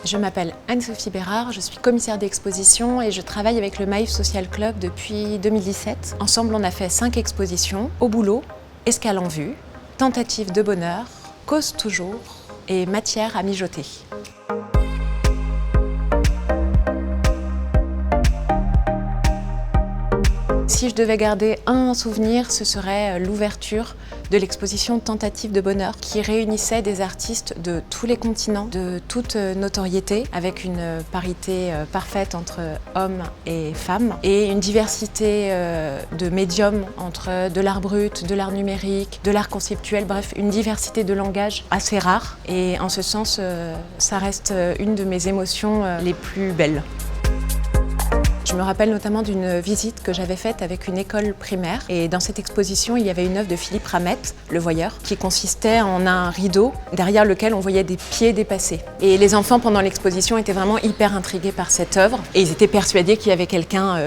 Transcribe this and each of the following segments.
Je m'appelle Anne-Sophie Bérard, je suis commissaire d'exposition et je travaille avec le Maïf Social Club depuis 2017. Ensemble, on a fait 5 expositions, Au boulot, Escale en vue, Tentative de bonheur, Cause toujours et Matière à mijoter. Si je devais garder un souvenir, ce serait l'ouverture de l'exposition Tentative de bonheur qui réunissait des artistes de tous les continents, de toute notoriété, avec une parité parfaite entre hommes et femmes et une diversité de médiums entre de l'art brut, de l'art numérique, de l'art conceptuel, bref, une diversité de langages assez rare. Et en ce sens, ça reste une de mes émotions les plus belles. Je me rappelle notamment d'une visite que j'avais faite avec une école primaire et dans cette exposition, il y avait une œuvre de Philippe Ramette, Le Voyeur, qui consistait en un rideau derrière lequel on voyait des pieds dépassés. Et les enfants, pendant l'exposition, étaient vraiment hyper intrigués par cette œuvre et ils étaient persuadés qu'il y avait quelqu'un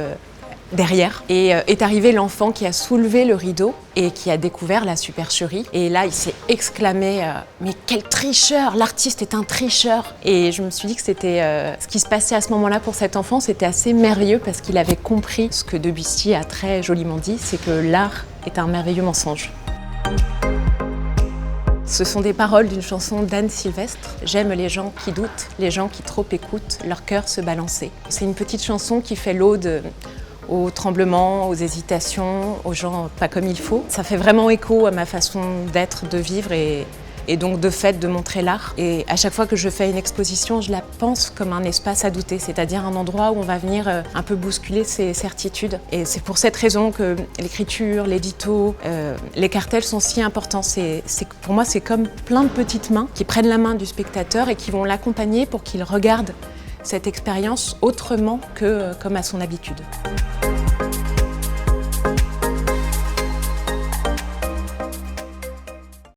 derrière. Et est arrivé l'enfant qui a soulevé le rideau et qui a découvert la supercherie. Et là, il s'est exclamé « Mais quel tricheur! L'artiste est un tricheur !» Et je me suis dit que c'était ce qui se passait à ce moment-là pour cet enfant, c'était assez merveilleux parce qu'il avait compris ce que Debussy a très joliment dit, c'est que l'art est un merveilleux mensonge. Ce sont des paroles d'une chanson d'Anne Sylvestre. J'aime les gens qui doutent, les gens qui trop écoutent, leur cœur se balancer. C'est une petite chanson qui fait l'ode aux tremblements, aux hésitations, aux gens pas comme il faut. Ça fait vraiment écho à ma façon d'être, de vivre et donc de fait de montrer l'art. Et à chaque fois que je fais une exposition, je la pense comme un espace à douter, c'est-à-dire un endroit où on va venir un peu bousculer ses certitudes. Et c'est pour cette raison que l'écriture, l'édito, les cartels sont si importants. Pour moi, c'est comme plein de petites mains qui prennent la main du spectateur et qui vont l'accompagner pour qu'il regarde cette expérience autrement que comme à son habitude.